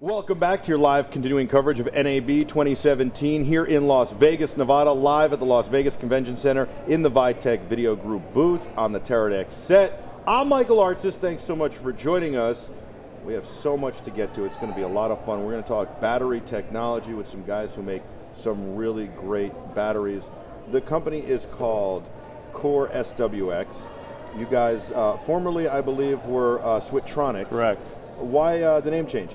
Welcome back to your live continuing coverage of NAB 2017 here in Las Vegas, Nevada, live at the Las Vegas Convention Center in the Vitech Video Group booth on the Teradex set. I'm Michael Artsis. Thanks so much for joining us. We have so much to get to. It's going to be a lot of fun. We're going to talk battery technology with some guys who make some really great batteries. The company is called Core SWX. You guys formerly, I believe, were Swittronics. Correct. Why the name change?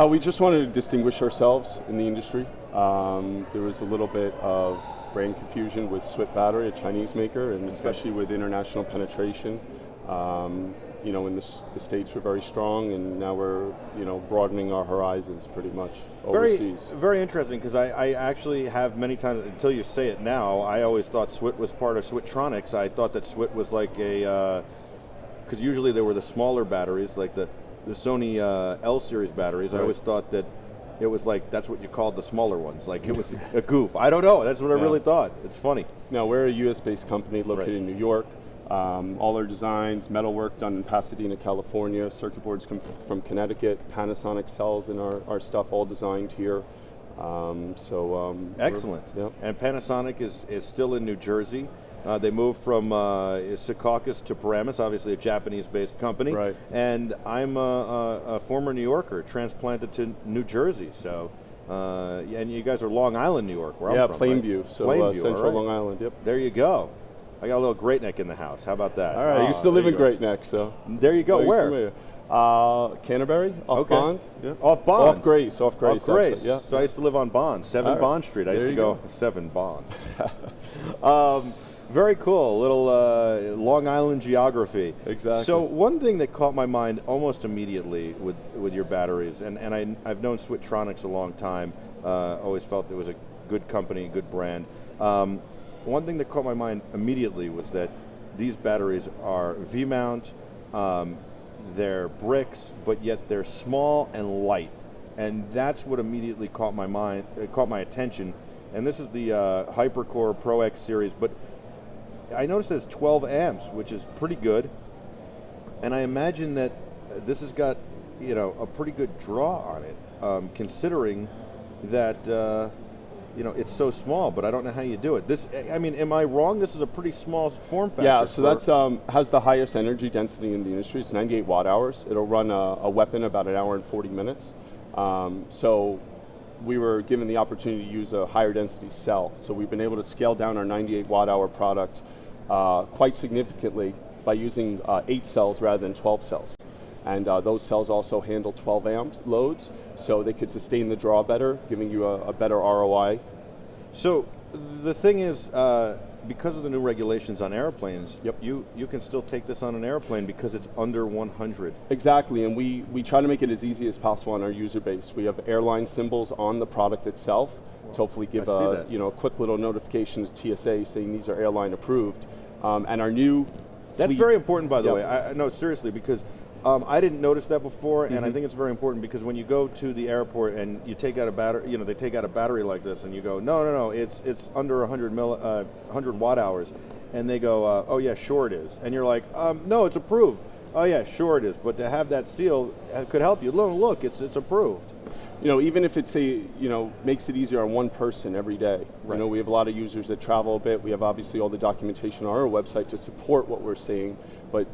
We just wanted to distinguish ourselves in the industry. There was a little bit of brand confusion with Swit Battery, a Chinese maker, and especially with international penetration. You know, in the States we're very strong, and now we're, you know, broadening our horizons pretty much overseas. Very interesting, because I actually have many times, until you say it now, I always thought Swit was part of Swittronics. I thought that Swit was like a, because usually they were the smaller batteries, like the Sony L series batteries. Right. I always thought that it was like, that's what you called the smaller ones, like it was a goof. I don't know, that's what I really thought. It's funny. No, we're a US-based company located in New York. All our designs, metalwork done in Pasadena, California, circuit boards come from Connecticut, Panasonic cells in our stuff all designed here. Excellent. Yep. And Panasonic is still in New Jersey. They moved from Secaucus to Paramus, obviously a Japanese-based company. Right. And I'm a former New Yorker, transplanted to New Jersey. So, and you guys are Long Island, New York, where I'm from. Plainview. Right? So Plainview, Central Long Island. Yep. There you go. I got a little Great Neck in the house. How about that? All right. I used to live in Great Neck, so. There you go. Where? Canterbury, off Bond. Yeah. Off Bond? Off Grace. Off Grace. Yeah. So I used to live on Bond, 7 Bond Street. I used to go 7 Bond. Very cool, little Long Island geography. Exactly. So one thing that caught my mind almost immediately with your batteries, and I've known Swittronics a long time, always felt it was a good company, good brand. One thing that caught my mind immediately was that these batteries are V-mount, they're bricks, but yet they're small and light. And that's what immediately caught my mind, caught my attention. And this is the HyperCore Pro X series, but I noticed it's 12 amps, which is pretty good. And I imagine that this has got, you know, a pretty good draw on it, considering that, you know, it's so small, but I don't know how you do it. This, I mean, am I wrong? This is a pretty small form factor. Yeah, so that's has the highest energy density in the industry. It's 98 watt hours. It'll run a weapon about 1 hour and 40 minutes. So we were given the opportunity to use a higher density cell. So we've been able to scale down our 98 watt hour product quite significantly by using 8 cells rather than 12 cells. And those cells also handle 12 amp loads, so they could sustain the draw better, giving you a better ROI. So the thing is, because of the new regulations on airplanes, you can still take this on an airplane because it's under 100. Exactly, and we try to make it as easy as possible on our user base. We have airline symbols on the product itself to hopefully give a quick little notification to TSA saying these are airline approved. And our new That's fleet, very important, by the way. No, seriously, because I didn't notice that before, and I think it's very important because when you go to the airport and you take out a battery, you know, they take out a battery like this, and you go, no, it's under 100 watt hours, and they go, oh yeah, sure it is, and you're like, no, it's approved. Oh yeah, sure it is, but to have that seal could help you. Look, it's approved. You know, even if it's makes it easier on one person every day. Right. You know, we have a lot of users that travel a bit. We have obviously all the documentation on our website to support what we're seeing, but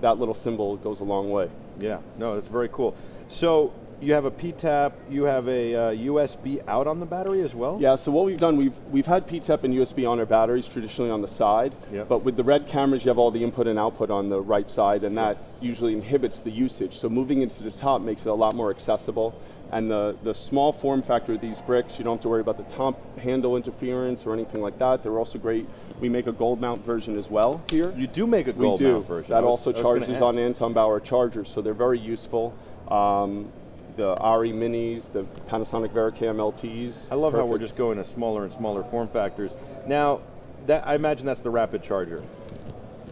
that little symbol goes a long way. Yeah, no, it's very cool. So you have a PTAP, you have a USB out on the battery as well? Yeah, so what we've done, we've had PTAP and USB on our batteries traditionally on the side, but with the red cameras you have all the input and output on the right side, and that usually inhibits the usage. So moving it to the top makes it a lot more accessible. And the small form factor of these bricks, you don't have to worry about the top handle interference or anything like that. They're also great. We make a gold mount version as well here. You do make a gold mount version. That also charges on Anton Bauer chargers, so they're very useful. The Ari Minis, the Panasonic Vericam LTs. I love how we're just going to smaller and smaller form factors. Now, I imagine that's the rapid charger.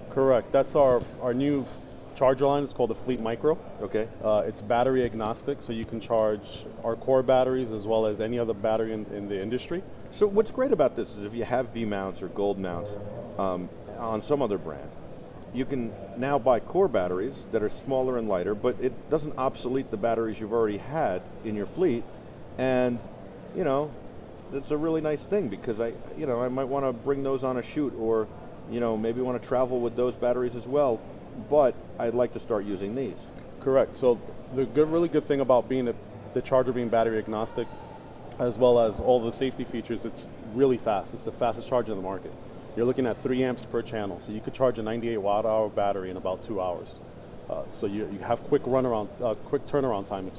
Correct. That's our new charger line. It's called the Fleet Micro. Okay. It's battery agnostic, so you can charge our core batteries as well as any other battery in the industry. So what's great about this is if you have V mounts or gold mounts on some other brand, you can now buy core batteries that are smaller and lighter, but it doesn't obsolete the batteries you've already had in your fleet, and you know, it's a really nice thing because I might want to bring those on a shoot, or maybe want to travel with those batteries as well, but I'd like to start using these. Correct. So the really good thing about being the charger being battery agnostic, as well as all the safety features, it's really fast. It's the fastest charger in the market. You're looking at 3 amps per channel, so you could charge a 98 watt-hour battery in about 2 hours. So you have quick turnaround time,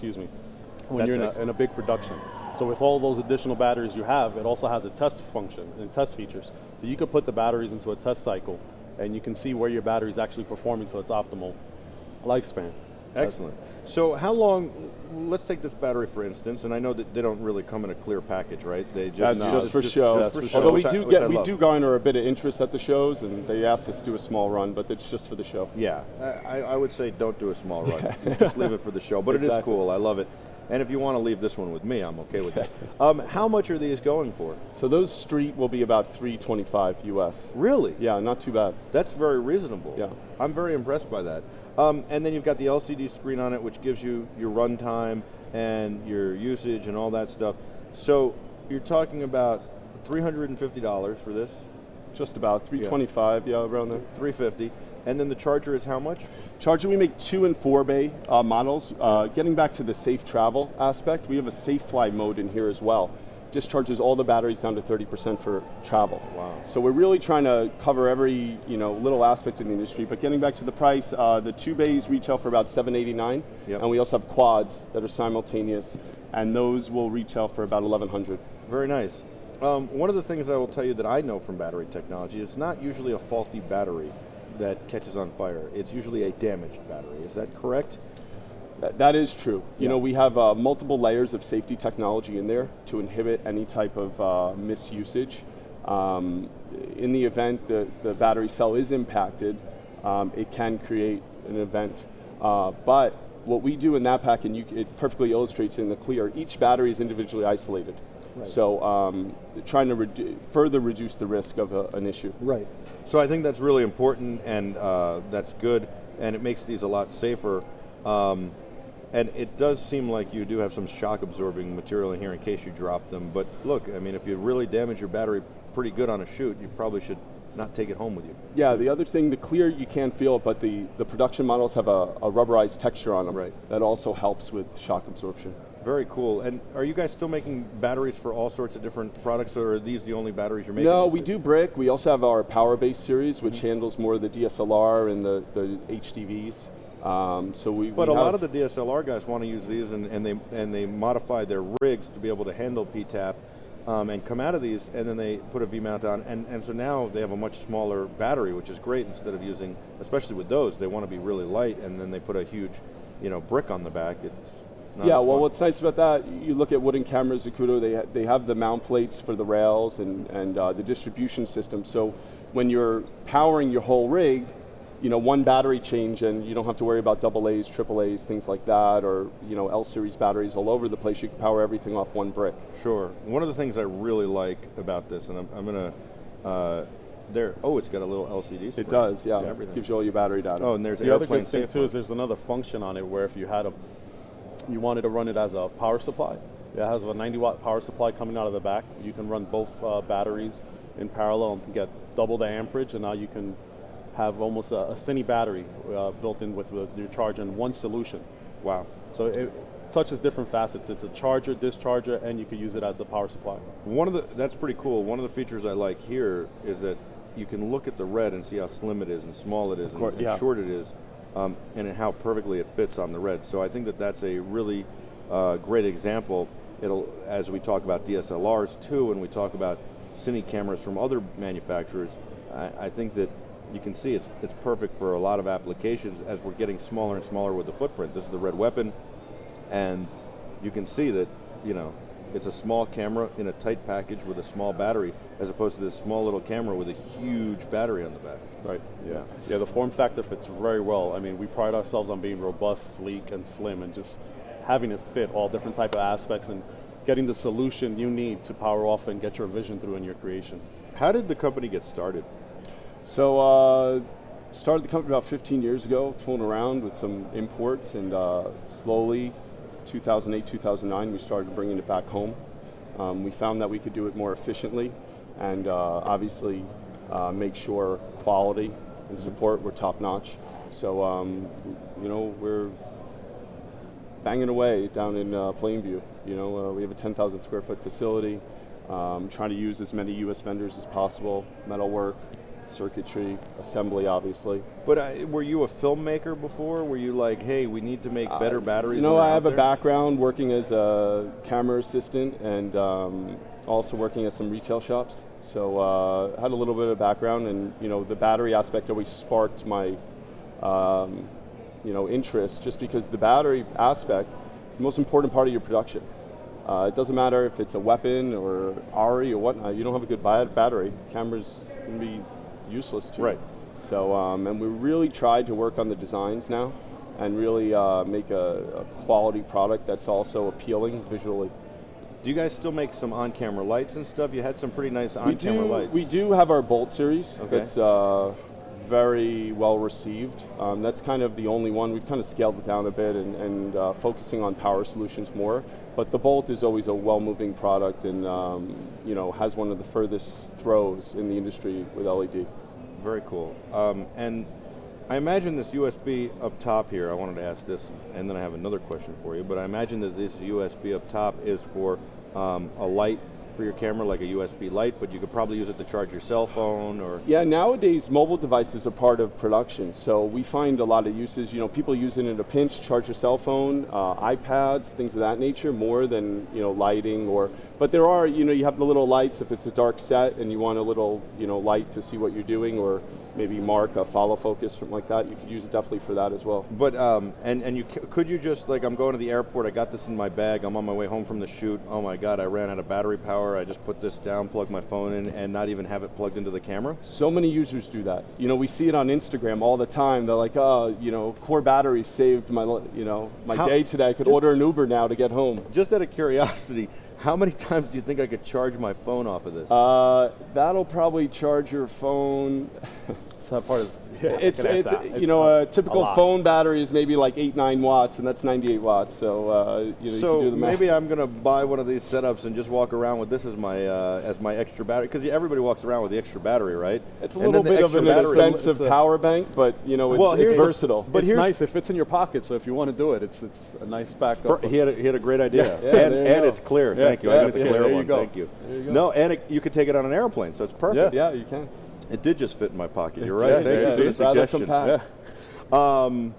when you're in a big production. So with all those additional batteries you have, it also has a test function and test features. So you could put the batteries into a test cycle, and you can see where your battery is actually performing to its optimal lifespan. Excellent. So how long, let's take this battery for instance, and I know that they don't really come in a clear package, right? They just, That's just for show. Just for show. Although We do garner a bit of interest at the shows, and they asked us to do a small run, but it's just for the show. Yeah, I would say don't do a small run. Just leave it for the show, but It is cool. I love it. And if you want to leave this one with me, I'm okay with that. How much are these going for? So those street will be about $325 US. Really? Yeah, not too bad. That's very reasonable. Yeah. I'm very impressed by that. And then you've got the LCD screen on it, which gives you your run time and your usage and all that stuff. So you're talking about $350 for this? Just about $325, yeah, around there. $350. And then the charger is how much? Charger, we make 2 and 4 bay models. Getting back to the safe travel aspect, we have a safe fly mode in here as well. Discharges all the batteries down to 30% for travel. Wow. So we're really trying to cover every little aspect in the industry. But getting back to the price, the 2 bays retail for about $789, and we also have quads that are simultaneous, and those will retail for about $1,100. Very nice. One of the things I will tell you that I know from battery technology, it's not usually a faulty battery that catches on fire. It's usually a damaged battery. Is that correct? That is true. You know, we have multiple layers of safety technology in there to inhibit any type of misusage. In the event the battery cell is impacted, it can create an event. But what we do in that pack, and it perfectly illustrates in the clear, each battery is individually isolated. Right. So trying to further reduce the risk of an issue. Right. So I think that's really important, and that's good, and it makes these a lot safer. And it does seem like you do have some shock-absorbing material in here in case you drop them. But look, I mean, if you really damage your battery pretty good on a shoot, you probably should not take it home with you. Yeah, the other thing, the clear you can't feel it, but the production models have a rubberized texture on them. Right. That also helps with shock absorption. Very cool. And are you guys still making batteries for all sorts of different products, or are these the only batteries you're making? No, we do brick. We also have our power-based series, which handles more of the DSLR and the HDVs. But a lot of the DSLR guys want to use these, and they modify their rigs to be able to handle PTAP, and come out of these, and then they put a V-mount on, and so now they have a much smaller battery, which is great. Instead of using, especially with those, they want to be really light, and then they put a huge, brick on the back. It's not as fun. What's nice about that, you look at wooden cameras, Zacuto, they have the mount plates for the rails and the distribution system. So when you're powering your whole rig, one battery change, and you don't have to worry about AA's, AAA's, things like that, or L-series batteries all over the place. You can power everything off one brick. Sure. One of the things I really like about this, and I'm gonna it's got a little LCD screen. It does, yeah. Everything. Gives you all your battery data. Oh, and there's the other airplane good thing safe too mode. is there's another function on it where if you wanted to run it as a power supply, it has a 90 watt power supply coming out of the back. You can run both batteries in parallel and get double the amperage, and now you can have almost a cine battery built in with your charger in one solution. Wow. So it touches different facets. It's a charger, discharger, and you can use it as a power supply. That's pretty cool. One of the features I like here is that you can look at the red and see how slim it is and small it is and short it is, and how perfectly it fits on the red. So I think that's a really great example. As we talk about DSLRs too, and we talk about cine cameras from other manufacturers, I think that you can see it's perfect for a lot of applications as we're getting smaller and smaller with the footprint. This is the red weapon, and you can see that it's a small camera in a tight package with a small battery, as opposed to this small little camera with a huge battery on the back. Right. Yeah. Yeah. The form factor fits very well. I mean, we pride ourselves on being robust, sleek, and slim, and just having it fit all different type of aspects and getting the solution you need to power off and get your vision through in your creation. How did the company get started? So started the company about 15 years ago, tooling around with some imports, and slowly, 2008, 2009, we started bringing it back home. We found that we could do it more efficiently, and obviously make sure quality and support were top notch. So, you know, we're banging away down in Plainview. You know, we have a 10,000 square foot facility, trying to use as many US vendors as possible, metalwork, circuitry, assembly, obviously. But were you a filmmaker before? Were you like, hey, we need to make better batteries? You know, I have a background working as a camera assistant and also working at some retail shops. So had a little bit of background, and you know, the battery aspect always sparked my you know, interest, just because the battery aspect is the most important part of your production. It doesn't matter if it's a weapon or ARI or whatnot. You don't have a good battery, cameras can be useless too. Right. So, and we really tried to work on the designs now and really make a quality product that's also appealing visually. Do you guys still make some on-camera lights and stuff? You had some pretty nice on-camera lights. We do have our Bolt series. Okay. That's very well received. That's kind of the only one. We've kind of scaled it down a bit and focusing on power solutions more. But the Bolt is always a well-moving product, and you know, has one of the furthest throws in the industry with LED. Very cool. And I imagine this USB up top here, I wanted to ask this, and then I have another question for you, but I imagine that this USB up top is for a light for your camera, like a USB light, but you could probably use it to charge your cell phone or... Yeah, nowadays mobile devices are part of production, so we find a lot of uses. You know, people use it in a pinch, charge your cell phone, iPads, things of that nature, more than, you know, lighting or... But there are, you know, you have the little lights if it's a dark set and you want a little, you know, light to see what you're doing, or maybe mark a follow focus, something like that. You could use it definitely for that as well. But, and you could you just, like, I'm going to the airport, I got this in my bag, I'm on my way home from the shoot, oh my God, I ran out of battery power, I just put this down, plug my phone in, and not even have it plugged into the camera? So many users do that. You know, we see it on Instagram all the time. They're like, oh, you know, Core Battery saved my, you know, my day today. I could order an Uber now to get home. Just out of curiosity, how many times do you think I could charge my phone off of this? That'll probably charge your phone. So that part is, It's you know, a typical phone battery is maybe like 8-9 watts, and that's 98 watts. So you know, you can do the math. Maybe I'm gonna buy one of these setups and just walk around with this as my extra battery, because everybody walks around with the extra battery, right? It's a little bit of an expensive power bank, but you know, it's versatile. But it's nice. It fits in your pocket, so if you want to do it, it's a nice backup. He had a great idea, and it's clear. Yeah, Thank you. I got the clear one. Go. Thank you. No, and you could take it on an airplane, so it's perfect. Yeah, you can. It did just fit in my pocket. You're right. Thank you for the It's rather suggestion. compact.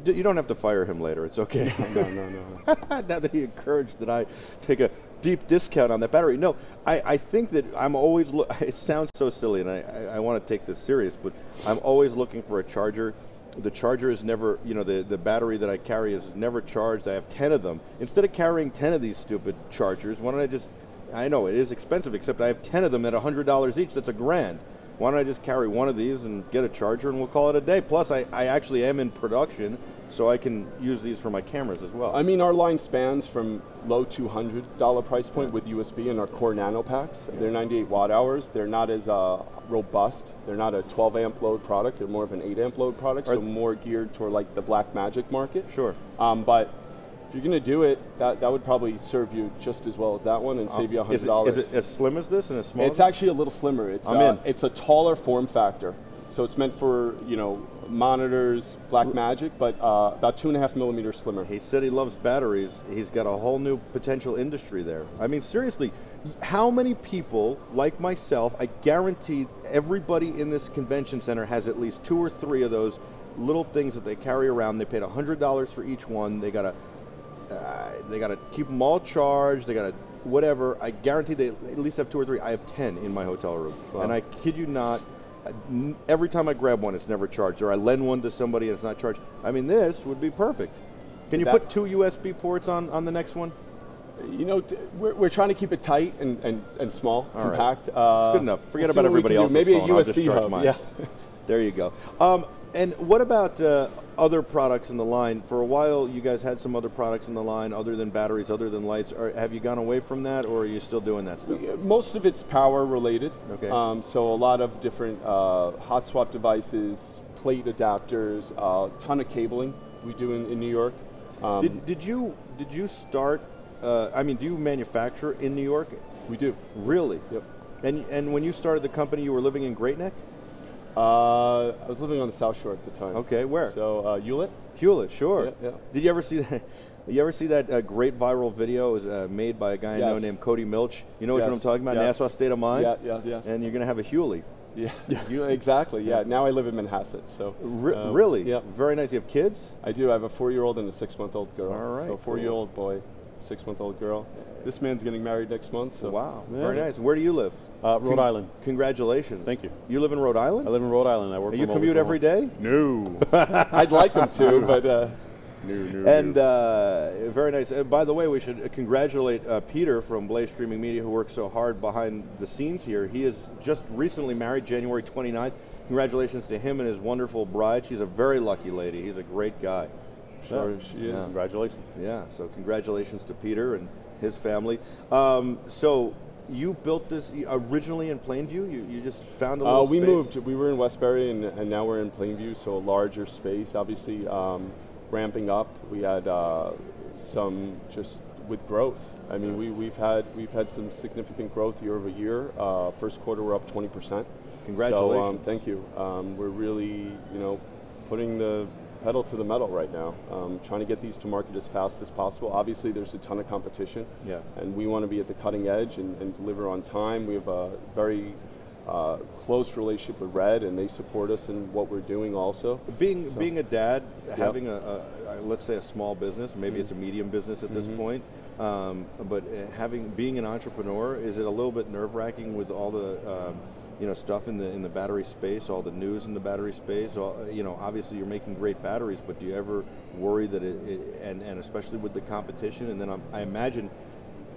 You don't have to fire him later. It's okay. No. Now that he encouraged that I take a deep discount on that battery. No, I think that I'm always, it sounds so silly, and I want to take this serious, but I'm always looking for a charger. The charger is never, you know, the battery that I carry is never charged. I have 10 of them. Instead of carrying 10 of these stupid chargers, why don't I just, I know it is expensive, except I have 10 of them at $100 each. That's $1,000. Why don't I just carry one of these and get a charger, and we'll call it a day? Plus, I actually am in production, so I can use these for my cameras as well. I mean, our line spans from low $200 price point with USB and our Core Nano Packs. They're 98 watt hours. They're not as robust. They're not a 12 amp load product. They're more of an 8 amp load product, so more geared toward like the Black Magic market. Sure. But if you're going to do it, that would probably serve you just as well as that one and save you $100. Is it as slim as this and as small? It's actually a little slimmer. It's a taller form factor, so it's meant for, you know, monitors, Black Magic, but about 2.5 millimeters slimmer. He said he loves batteries. He's got a whole new potential industry there. I mean, seriously, how many people like myself? I guarantee everybody in this convention center has at least 2 or 3 of those little things that they carry around. They paid $100 for each one. They got to keep them all charged. They got to whatever. I guarantee they at least have 2 or 3. I have 10 in my hotel room, and I kid you not. Every time I grab one, it's never charged, or I lend one to somebody and it's not charged. I mean, this would be perfect. Can you put 2 USB ports on the next one? You know, we're trying to keep it tight and small, compact. Right. It's good enough. Forget about everybody else's Maybe phone. a USB I'll just charge hub. mine. Yeah. There you go. And what about other products in the line. For a while, you guys had some other products in the line other than batteries, other than lights. Have you gone away from that, or are you still doing that stuff? Most of it's power related. Okay. So a lot of different hot swap devices, plate adapters, a ton of cabling we do in New York. Did you start? Do you manufacture in New York? We do. Really? Yep. And when you started the company, you were living in Great Neck? I was living on the South Shore at the time. Okay, where? So Hewlett. Hewlett, sure. Yeah. Did you ever see that? You ever see that great viral video? It was made by a guy I know named Cody Milch. You know which one I'm talking about? Yes. Nassau State of Mind? Yes. And you're going to have a Hewlett. Yeah, exactly. Yeah, now I live in Manhasset, so. Really? Yeah. Very nice. You have kids? I do. I have a 4-year-old and a 6-month-old girl. All right. So 4-year-old boy, 6-month-old girl. This man's getting married next month. So. Wow. Yeah. Very nice. Where do you live? Rhode Island. Congratulations. Thank you. You live in Rhode Island? I live in Rhode Island. I work. And you remotely commute from every home. day? No. I'd like them to, but. Very nice. By the way, we should congratulate Peter from Blaze Streaming Media, who works so hard behind the scenes here. He is just recently married, January 29th. Congratulations to him and his wonderful bride. She's a very lucky lady. He's a great guy. Sure, she is. Yeah. Congratulations. Yeah, so congratulations to Peter and his family. So you built this originally in Plainview? You just found a little we space? moved. We were in Westbury, and now we're in Plainview, so a larger space, obviously ramping up. We had some just with growth. I mean, we've had some significant growth year over year. First quarter, we're up 20%. Congratulations. So, thank you. We're really, putting the pedal to the metal right now, trying to get these to market as fast as possible. Obviously, there's a ton of competition, and we want to be at the cutting edge and deliver on time. We have a very close relationship with Red, and they support us in what we're doing also. Being a dad, having let's say a small business, maybe it's a medium business at this point, but being an entrepreneur, is it a little bit nerve-wracking with all the stuff in the battery space, all the news in the battery space? Obviously you're making great batteries, but do you ever worry that and especially with the competition? And then I imagine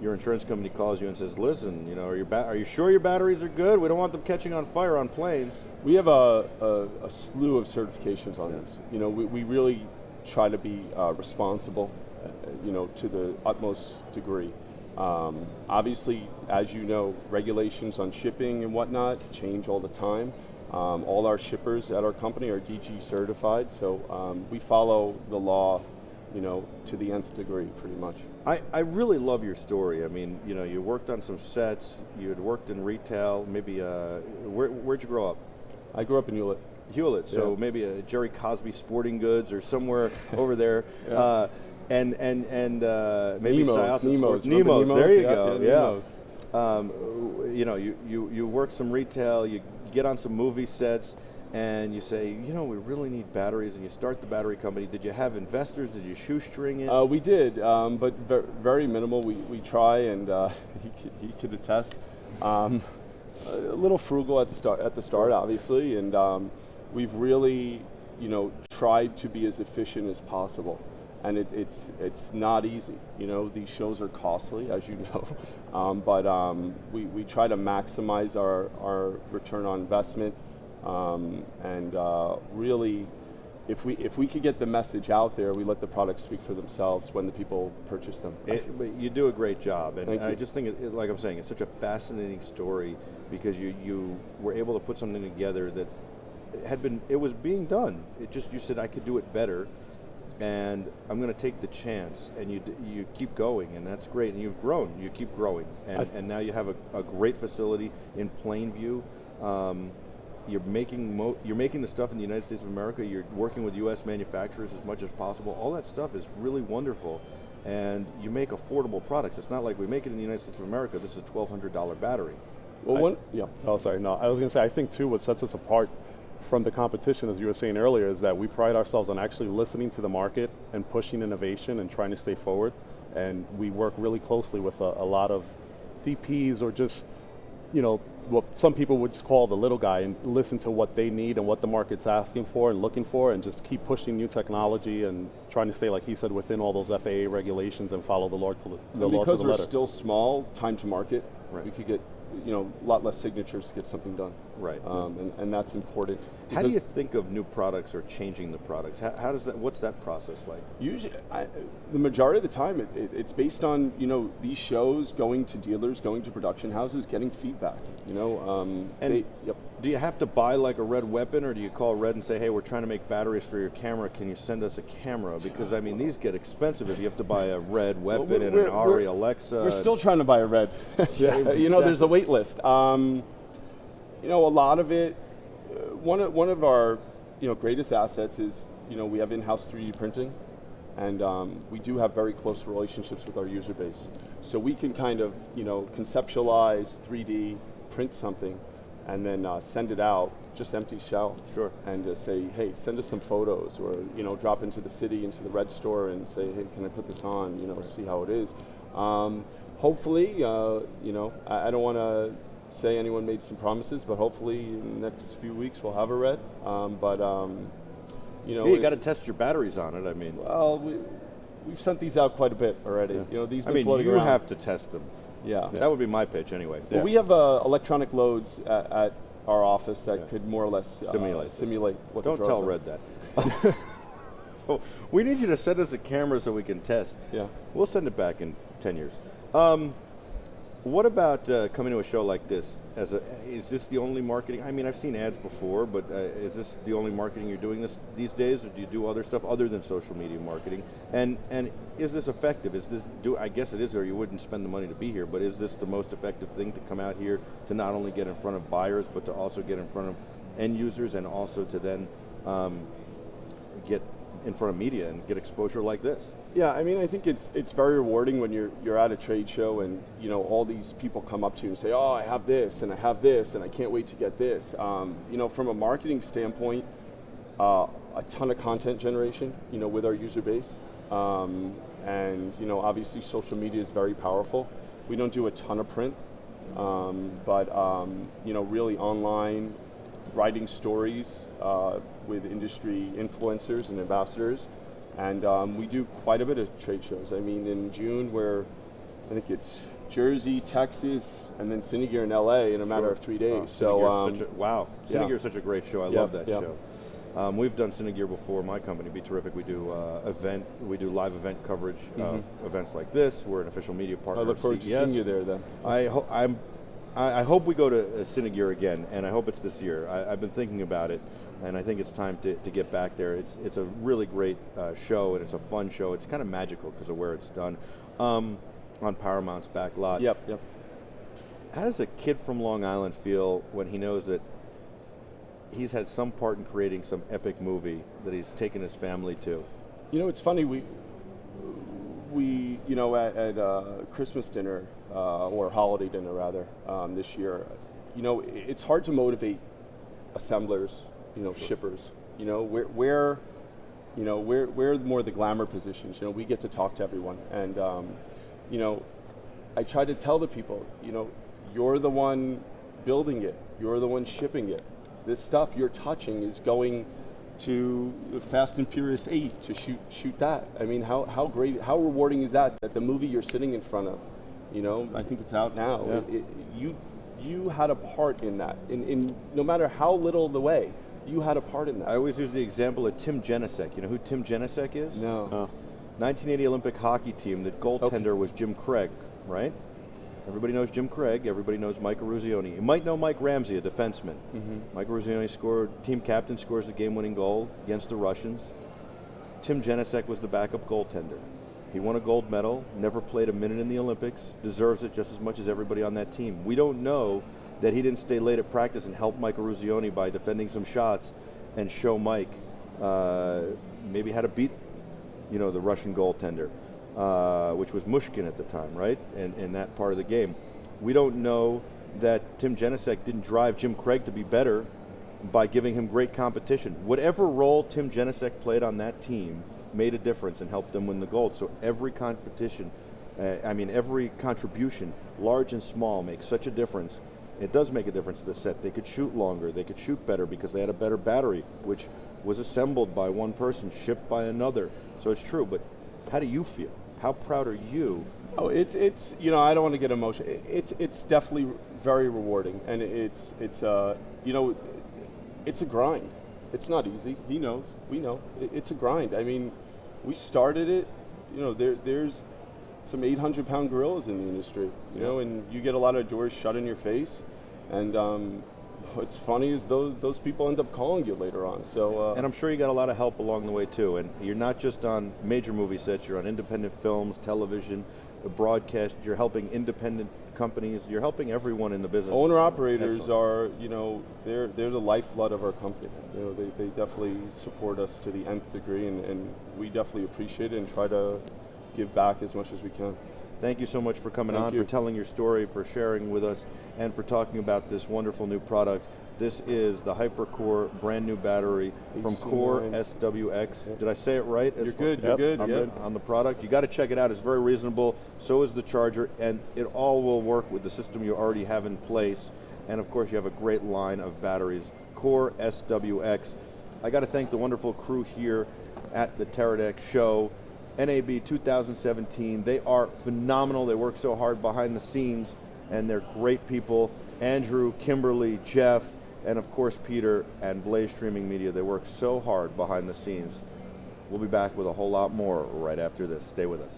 your insurance company calls you and says, "Listen, are you sure your batteries are good? We don't want them catching on fire on planes." We have a slew of certifications on these. We really try to be responsible, to the utmost degree. Obviously, as you know, regulations on shipping and whatnot change all the time. All our shippers at our company are DG certified, so we follow the law, to the nth degree, pretty much. I really love your story. I mean, you worked on some sets, you had worked in retail, maybe, where'd you grow up? I grew up in Hewlett, so maybe a Jerry Cosby Sporting Goods or somewhere over there. Yeah. And maybe Nemo's. Nemo's, there you go. Nemo's. You work some retail, you get on some movie sets, and you say, we really need batteries, and you start the battery company. Did you have investors? Did you shoestring it? We did, but very minimal. We try, and he could attest. A little frugal at the start, obviously, and we've really, tried to be as efficient as possible. And it's not easy. These shows are costly, as you know, but we try to maximize our return on investment, and really, if we could get the message out there, we let the products speak for themselves when the people purchase them. But you do a great job, and I you. just think, like I'm saying, it's such a fascinating story because you were able to put something together that it was being done. You said I could do it better. And I'm going to take the chance, and you keep going, and that's great. And you've grown, you keep growing, and now you have a great facility in Plainview. You're making the stuff in the United States of America. You're working with U.S. manufacturers as much as possible. All that stuff is really wonderful, and you make affordable products. It's not like we make it in the United States of America. This is a $1,200 battery. Well, Oh, sorry. No, I was going to say, I think too, what sets us apart from the competition, as you were saying earlier, is that we pride ourselves on actually listening to the market and pushing innovation and trying to stay forward. And we work really closely with a lot of DPs, or just, what some people would just call the little guy, and listen to what they need and what the market's asking for and looking for, and just keep pushing new technology and trying to stay, like he said, within all those FAA regulations and follow the law to the letter. Because we're still small, time to market, we could get a lot less signatures to get something done. Right. And that's important. How do you think of new products or changing the products? How does that? What's that process like? Usually, the majority of the time, it's based on these shows, going to dealers, going to production houses, getting feedback. Do you have to buy like a Red weapon, or do you call Red and say, "Hey, we're trying to make batteries for your camera. Can you send us a camera?" Because I mean, these get expensive if you have to buy a Red weapon and an Ari Alexa. We're still trying to buy a Red. Exactly. There's a wait list. A lot of it. One of our greatest assets is we have in-house 3D printing, and we do have very close relationships with our user base. So we can kind of conceptualize 3D, print something, and then send it out, just empty shell. Sure. And say, hey, send us some photos, or drop into the city, into the Red store, and say, hey, can I put this on? See how it is. Hopefully, I don't want to say anyone made some promises, but hopefully in the next few weeks we'll have a Red. You got to test your batteries on it. I mean, well, we've sent these out quite a bit already. Yeah. These been floating you around. have to test them. Yeah. That would be my pitch anyway. Well, we have electronic loads at our office that could more or less simulate what Don't the tell drones Red that. Oh, we need you to send us a camera so we can test. Yeah. We'll send it back in 10 years. What about coming to a show like this? Is this the only marketing? I mean, I've seen ads before, but is this the only marketing you're doing these days, or do you do other stuff other than social media marketing? And is this effective? I guess it is, or you wouldn't spend the money to be here. But is this the most effective thing to come out here to not only get in front of buyers, but to also get in front of end users, and also to then get in front of media and get exposure like this? Yeah, I mean, I think it's very rewarding when you're at a trade show and all these people come up to you and say, "Oh, I have this and I have this and I can't wait to get this." From a marketing standpoint, a ton of content generation, with our user base, and obviously social media is very powerful. We don't do a ton of print, but really online, writing stories with industry influencers and ambassadors. And we do quite a bit of trade shows. I mean, in June, I think it's Jersey, Texas, and then Cinegear in LA in a matter of 3 days. Cinegear is such a great show. I love that yeah. show. We've done Cinegear before. My company, Be Terrific. We do live event coverage of events like this. We're an official media partner. I look forward to seeing you there then. I hope we go to Cinegear again, and I hope it's this year. I've been thinking about it, and I think it's time to get back there. It's a really great show, and it's a fun show. It's kind of magical because of where it's done, on Paramount's back lot. Yep. How does a kid from Long Island feel when he knows that he's had some part in creating some epic movie that he's taken his family to? It's funny, we at Christmas dinner, or holiday dinner rather, this year, it's hard to motivate assemblers, shippers, where more the glamour positions, we get to talk to everyone. And, I try to tell the people, you're the one building it, you're the one shipping it. This stuff you're touching is going to Fast and Furious 8 to shoot that. I mean, how great, how rewarding is that the movie you're sitting in front of, I think it's out now. Yeah. You had a part in that, in no matter how little the way, you had a part in that. I always use the example of Tim Genesek. You know who Tim Genesek is? No. 1980 Olympic hockey team. The goaltender was Jim Craig, right? Everybody knows Jim Craig. Everybody knows Mike Eruzione. You might know Mike Ramsey, a defenseman. Mike Eruzione team captain, scores the game-winning goal against the Russians. Tim Genesek was the backup goaltender. He won a gold medal, never played a minute in the Olympics, deserves it just as much as everybody on that team. We don't know that he didn't stay late at practice and help Mike Eruzione by defending some shots and show Mike maybe how to beat, the Russian goaltender. Which was Mushkin at the time, right? In that part of the game. We don't know that Tim Genesek didn't drive Jim Craig to be better by giving him great competition. Whatever role Tim Genesek played on that team made a difference and helped them win the gold. So every competition, every contribution, large and small, makes such a difference. It does make a difference to the set. They could shoot longer, they could shoot better because they had a better battery, which was assembled by one person, shipped by another. So it's true, but how do you feel? How proud are you Oh, it's you know, I don't want to get emotional. It's definitely very rewarding, and you know, it's a grind. It's not easy. He knows. We know. It's a grind. I mean, we started it. You know, there's some 800-pound gorillas in the industry. You know, and you get a lot of doors shut in your face, and what's funny is those people end up calling you later on. So And I'm sure you got a lot of help along the way too. And you're not just on major movie sets, you're on independent films, television, broadcast, you're helping independent companies, you're helping everyone in the business. owner operators Excellent. are, you know, they're the lifeblood of our company. You know, they definitely support us to the nth degree, and we definitely appreciate it and try to give back as much as we can. Thank you so much for coming Thank on, you. for telling your story, for sharing with us, and for talking about this wonderful new product. This is the HyperCore brand new battery from Core HC9. SWX. Did I say it right? You're good. You're good. On, Yeah. on the product. You got to check it out. It's very reasonable. So is the charger, and it all will work with the system you already have in place. And of course, you have a great line of batteries. Core SWX. I got to thank the wonderful crew here at the Teradek show. NAB 2017. They are phenomenal. They work so hard behind the scenes, and they're great people. Andrew, Kimberly, Jeff, and of course Peter and Blaze Streaming Media. They work so hard behind the scenes. We'll be back with a whole lot more right after this. Stay with us.